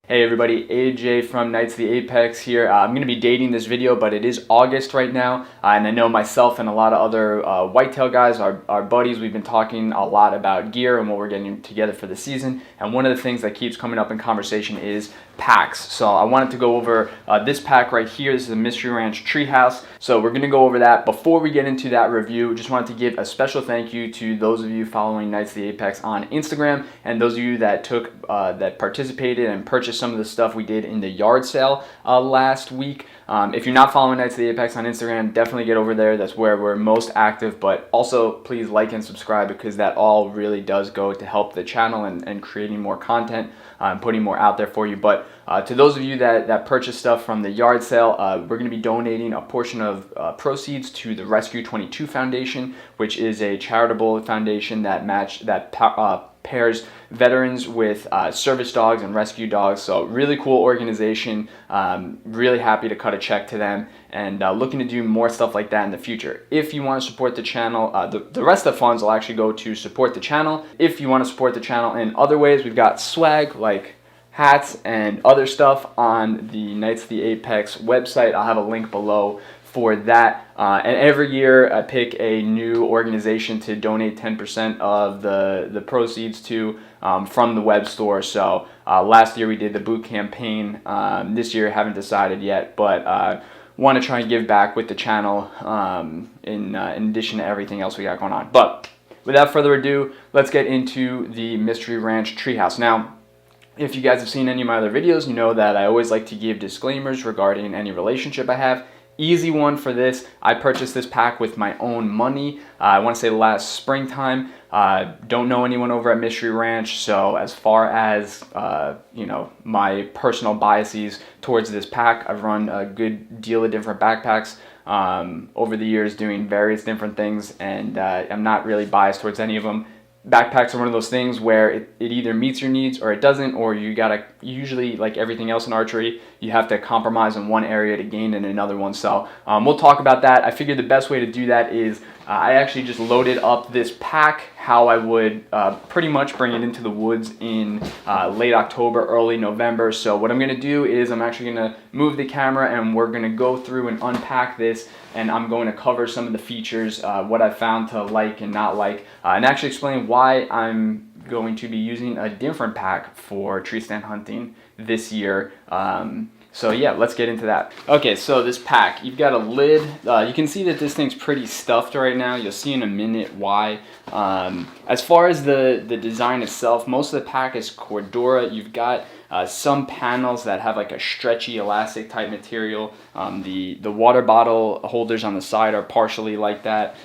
Hey everybody, AJ from Knights of the Apex here. I'm going to be dating this video, but it is August right now, and I know myself and a lot of other whitetail guys, our buddies, we've been talking a lot about gear and what we're getting together for the season, and one of the things that keeps coming up in conversation is packs. So I wanted to go over this pack right here. This is a Mystery Ranch Treehouse. So we're going to go over that. Before we get into that review, just wanted to give a special thank you to those of you following Knights of the Apex on Instagram, and those of you that participated and purchased some of the stuff we did in the yard sale last week. If you're not following Knights of the Apex on Instagram, definitely get over there. That's where we're most active, but also please like and subscribe, because that all really does go to help the channel and creating more content, putting more out there for you. But to those of you that purchase stuff from the yard sale, we're going to be donating a portion of proceeds to the Rescue 22 Foundation, which is a charitable foundation that pairs veterans with service dogs and rescue dogs. So really cool organization. Really happy to cut a check to them, and looking to do more stuff like that in the future. If you want to support the channel, the rest of the funds will actually go to support the channel. If you want to support the channel in other ways, we've got swag like hats and other stuff on the Knights of the Apex website. I'll have a link below for that. And every year I pick a new organization to donate 10% of the proceeds to from the web store. So last year we did the boot campaign. This year haven't decided yet, but want to try and give back with the channel in addition to everything else we got going on. But without further ado, let's get into the Mystery Ranch Treehouse. Now, if you guys have seen any of my other videos, you know that I always like to give disclaimers regarding any relationship I have. Easy one for this. I purchased this pack with my own money. I want to say last springtime. Don't know anyone over at Mystery Ranch, so as far as my personal biases towards this pack, I've run a good deal of different backpacks over the years, doing various different things, and I'm not really biased towards any of them. Backpacks are one of those things where it either meets your needs or it doesn't, or you gotta, usually like everything else in archery, you have to compromise in one area to gain in another one. So we'll talk about that. I figured the best way to do that is I actually just loaded up this pack how I would pretty much bring it into the woods in late October, early November. So what I'm gonna do is I'm actually gonna move the camera and we're gonna go through and unpack this, and I'm going to cover some of the features, what I found to like and not like, and actually explain why I'm going to be using a different pack for tree stand hunting this year. So yeah, let's get into that. Okay, so this pack, you've got a lid. You can see that this thing's pretty stuffed right now. You'll see in a minute why. As far as the design itself, most of the pack is Cordura. You've got some panels that have like a stretchy elastic type material. The water bottle holders on the side are partially like that.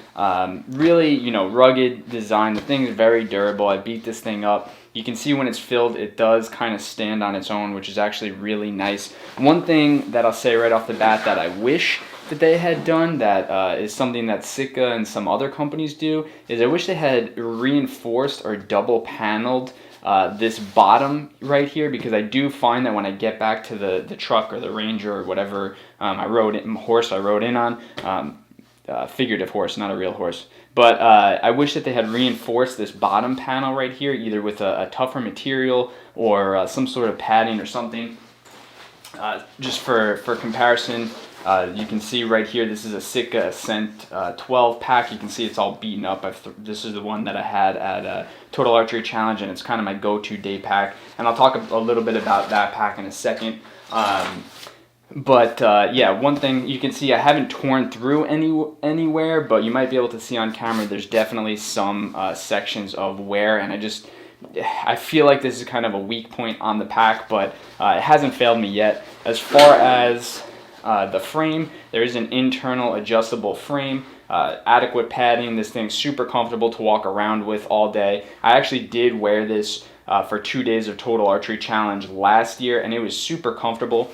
Really, rugged design. The thing is very durable. I beat this thing up. You can see when it's filled, it does kind of stand on its own, which is actually really nice. One thing that I'll say right off the bat that I wish that they had done, that is something that Sitka and some other companies do, is I wish they had reinforced or double paneled this bottom right here, because I do find that when I get back to the truck or the Ranger or whatever horse I rode in on, figurative horse, not a real horse. But I wish that they had reinforced this bottom panel right here, either with a tougher material or some sort of padding or something. Just for comparison, you can see right here, this is a Sitka Ascent 12 pack. You can see it's all beaten up. This is the one that I had at Total Archery Challenge, and it's kind of my go-to day pack. And I'll talk a little bit about that pack in a second. But yeah, one thing you can see, I haven't torn through anywhere, but you might be able to see on camera there's definitely some sections of wear, and I feel like this is kind of a weak point on the pack, but it hasn't failed me yet. As far as the frame, there is an internal adjustable frame, adequate padding. This thing's super comfortable to walk around with all day. I actually did wear this for 2 days of Total Archery Challenge last year, and it was super comfortable.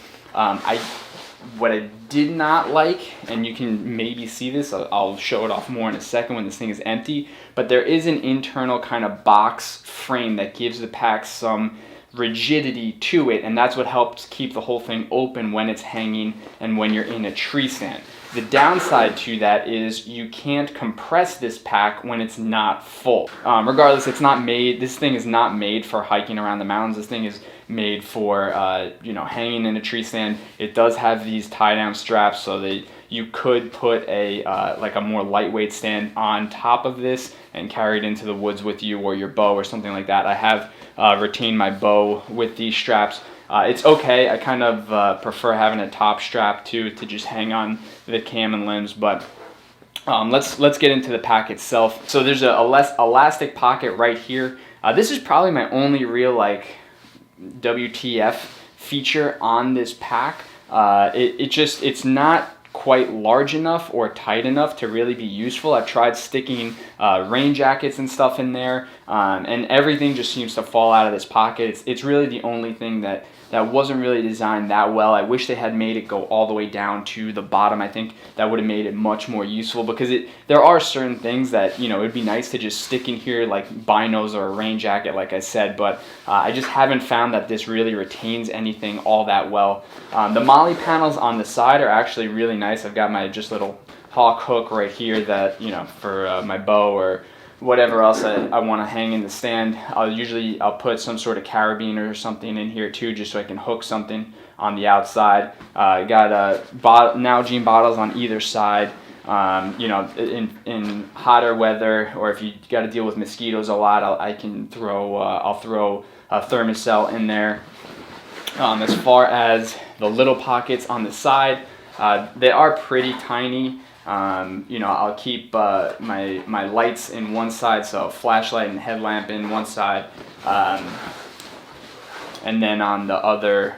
What I did not like, and you can maybe see this, I'll show it off more in a second when this thing is empty, but there is an internal kind of box frame that gives the pack some rigidity to it, and that's what helps keep the whole thing open when it's hanging and when you're in a tree stand. The downside to that is you can't compress this pack when it's not full. Regardless, it's not made, this thing is not made for hiking around the mountains. This thing is made for, you know, hanging in a tree stand. It does have these tie down straps so that you could put a like a more lightweight stand on top of this and carry it into the woods with you, or your bow or something like that. I have retained my bow with these straps. It's okay. I kind of prefer having a top strap too, to just hang on the cam and limbs. But let's get into the pack itself. So there's a less elastic pocket right here. This is probably my only real like WTF feature on this pack. It's not quite large enough or tight enough to really be useful. I've tried sticking rain jackets and stuff in there, and everything just seems to fall out of this pocket. It's really the only thing that wasn't really designed that well. I wish they had made it go all the way down to the bottom. I think that would have made it much more useful, because there are certain things that, you know, it'd be nice to just stick in here, like binos or a rain jacket, like I said, but I just haven't found that this really retains anything all that well. The molly panels on the side are actually really nice. I've got my just little hawk hook right here that, you know, for my bow or whatever else I want to hang in the stand. I'll put some sort of carabiner or something in here too, just so I can hook something on the outside. I got Nalgene bottles on either side. You know, in hotter weather, or if you got to deal with mosquitoes a lot, I'll throw a Thermacell in there. As far as the little pockets on the side, they are pretty tiny. You know, I'll keep my lights in one side, so flashlight and headlamp in one side, and then on the other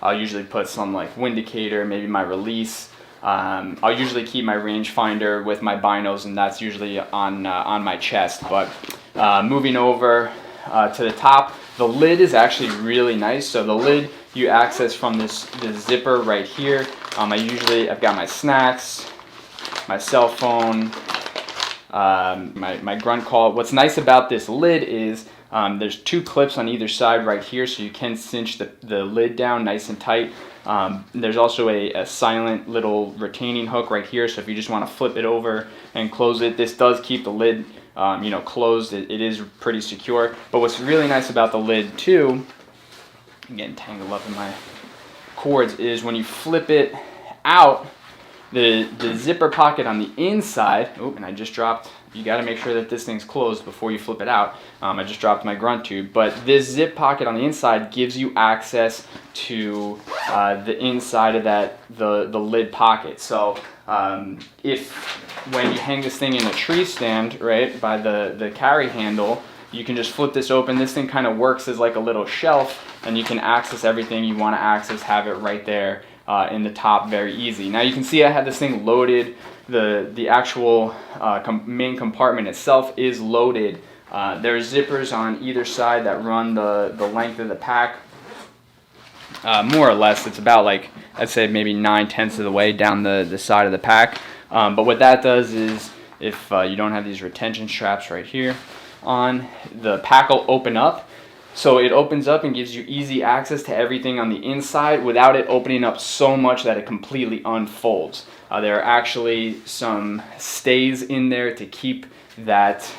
I'll usually put some like windicator, maybe my release. I'll usually keep my rangefinder with my binos, and that's usually on my chest. But moving over to the top, the lid is actually really nice. So the lid you access from this zipper right here. I've got my snacks, my cell phone, my grunt call. What's nice about this lid is there's two clips on either side right here, so you can cinch the lid down nice and tight. There's also a silent little retaining hook right here, so if you just want to flip it over and close it, this does keep the lid you know, closed. It is pretty secure. But what's really nice about the lid too, I'm getting tangled up in my cords, is when you flip it out, the zipper pocket on the inside, and I just dropped, you got to make sure that this thing's closed before you flip it out. I just dropped my grunt tube, but this zip pocket on the inside gives you access to the inside of the lid pocket. So if when you hang this thing in a tree stand, right, by the carry handle, you can just flip this open. This thing kind of works as like a little shelf, and you can access everything you want to access, have it right there in the top, very easy. Now you can see I have this thing loaded. The actual main compartment itself is loaded. There's zippers on either side that run the length of the pack. More or less, it's about like, I'd say maybe 9/10 of the way down the side of the pack. But what that does is, if you don't have these retention straps right here on, the pack will open up. So it opens up and gives you easy access to everything on the inside without it opening up so much that it completely unfolds. There are actually some stays in there to keep this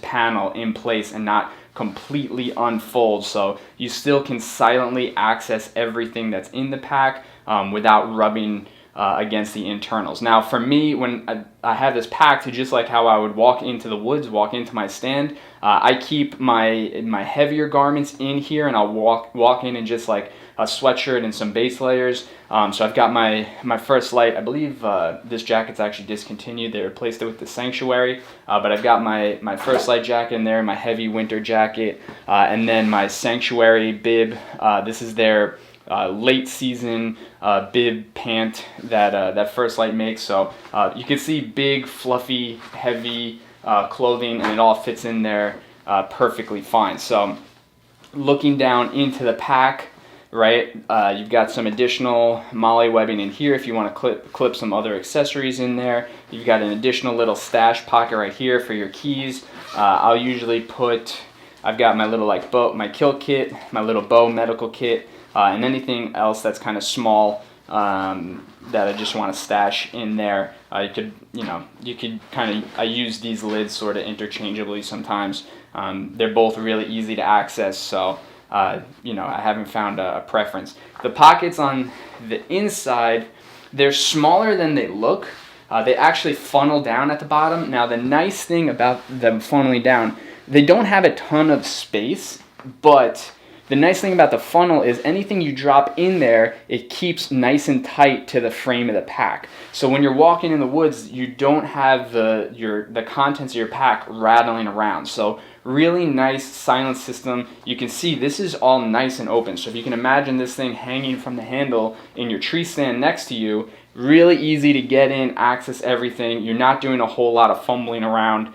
panel in place and not completely unfold. So you still can silently access everything that's in the pack without rubbing against the internals. Now for me, when I have this packed, just like how I would walk into the woods, walk into my stand, I keep my heavier garments in here, and I'll walk in just like a sweatshirt and some base layers. So I've got my first light. I believe this jacket's actually discontinued. They replaced it with the Sanctuary, but I've got my first light jacket in there, my heavy winter jacket, and then my Sanctuary bib. This is their late season bib pant that First Light makes. So you can see big, fluffy, heavy clothing, and it all fits in there perfectly fine. So looking down into the pack, right, you've got some additional molly webbing in here if you want to clip some other accessories in there. You've got an additional little stash pocket right here for your keys. I'll usually I've got my little like my kill kit, my little bow medical kit, and anything else that's kind of small that I just want to stash in there. You could kind of, I use these lids sort of interchangeably sometimes. They're both really easy to access, so I haven't found a preference. The pockets on the inside, they're smaller than they look. They actually funnel down at the bottom. Now, the nice thing about them funneling down, they don't have a ton of space, but the nice thing about the funnel is anything you drop in there, it keeps nice and tight to the frame of the pack. So when you're walking in the woods, you don't have the contents of your pack rattling around. So really nice silent system. You can see this is all nice and open. So if you can imagine this thing hanging from the handle in your tree stand next to you, really easy to get in, access everything. You're not doing a whole lot of fumbling around.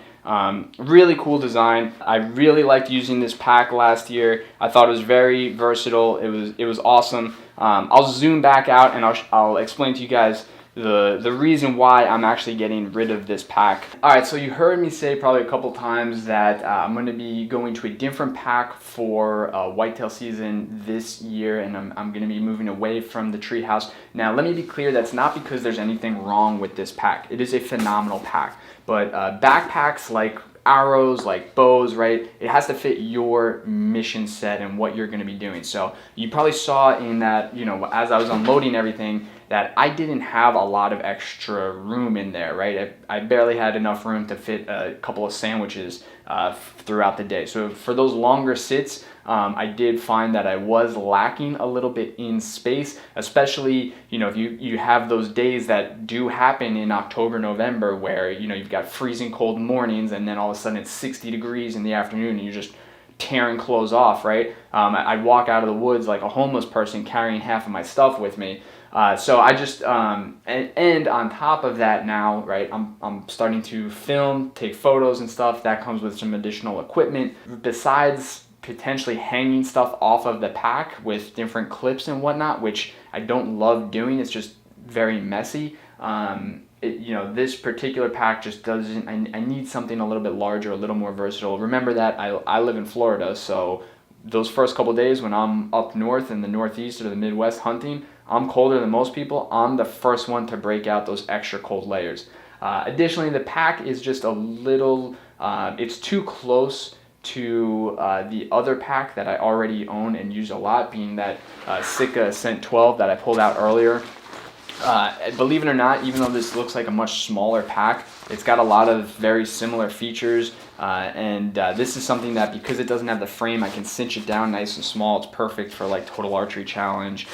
Really cool design. I really liked using this pack last year. I thought it was very versatile. It was awesome. I'll zoom back out and I'll explain to you guys the reason why I'm actually getting rid of this pack. Alright, so you heard me say probably a couple times that I'm going to be going to a different pack for whitetail season this year, and I'm going to be moving away from the Treehouse. Now let me be clear, that's not because there's anything wrong with this pack. It is a phenomenal pack, but backpacks like arrows, like bows, right? It has to fit your mission set and what you're going to be doing. So you probably saw in that, as I was unloading everything, that I didn't have a lot of extra room in there, right? I barely had enough room to fit a couple of sandwiches throughout the day. So for those longer sits, I did find that I was lacking a little bit in space, especially, if you have those days that do happen in October, November, where, you've got freezing cold mornings and then all of a sudden it's 60 degrees in the afternoon and you're just tearing clothes off, right? I'd walk out of the woods like a homeless person carrying half of my stuff with me. So I just, and on top of that now, right, I'm starting to film, take photos and stuff. That comes with some additional equipment. Besides potentially hanging stuff off of the pack with different clips and whatnot, which I don't love doing. It's just very messy. This particular pack just doesn't, I need something a little bit larger, a little more versatile. Remember that I live in Florida, so those first couple days when I'm up north in the Northeast or the Midwest hunting, I'm colder than most people. I'm the first one to break out those extra cold layers. Additionally, the pack is just a little, it's too close to the other pack that I already own and use a lot, being that Sitka Ascent 12 that I pulled out earlier. Believe it or not, even though this looks like a much smaller pack, it's got a lot of very similar features, and this is something that, because it doesn't have the frame, I can cinch it down nice and small. It's perfect for like total archery challenge,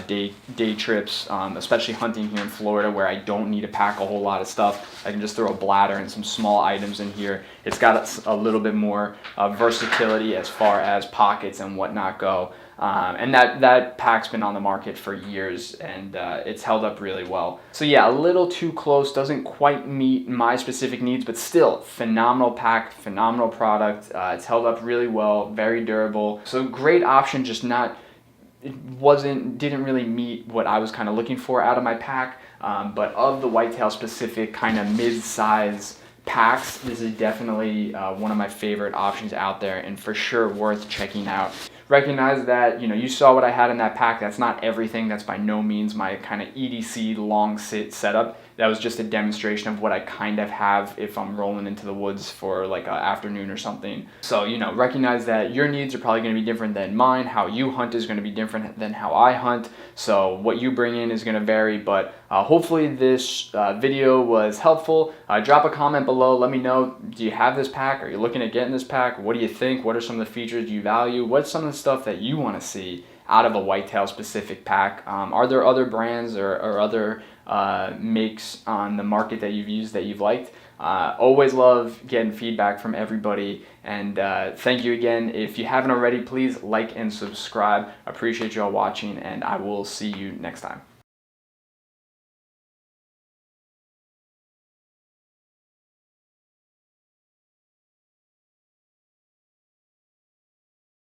day trips, especially hunting here in Florida where I don't need to pack a whole lot of stuff. I can just throw a bladder and some small items in here. It's got a little bit more versatility as far as pockets and whatnot go. And that pack's been on the market for years, and it's held up really well. So yeah, a little too close, doesn't quite meet my specific needs, but still phenomenal pack, phenomenal product. It's held up really well, very durable. So great option, just didn't really meet what I was kind of looking for out of my pack. But of the whitetail specific kind of mid-size packs, this is definitely one of my favorite options out there, and for sure worth checking out. Recognize that, you saw what I had in that pack. That's not everything. That's by no means my kind of EDC long sit setup. That was just a demonstration of what I kind of have if I'm rolling into the woods for like an afternoon or something. So, recognize that your needs are probably going to be different than mine. How you hunt is going to be different than how I hunt. So what you bring in is going to vary, but hopefully this video was helpful. Drop a comment below. Let me know, do you have this pack? Are you looking at getting this pack? What do you think? What are some of the features you value? What's some of the stuff that you want to see out of a whitetail specific pack? Are there other brands or other makes on the market that you've used that you've liked? Always love getting feedback from everybody, and thank you again. If you haven't already, please like and subscribe. Appreciate y'all watching, and I will see you next time.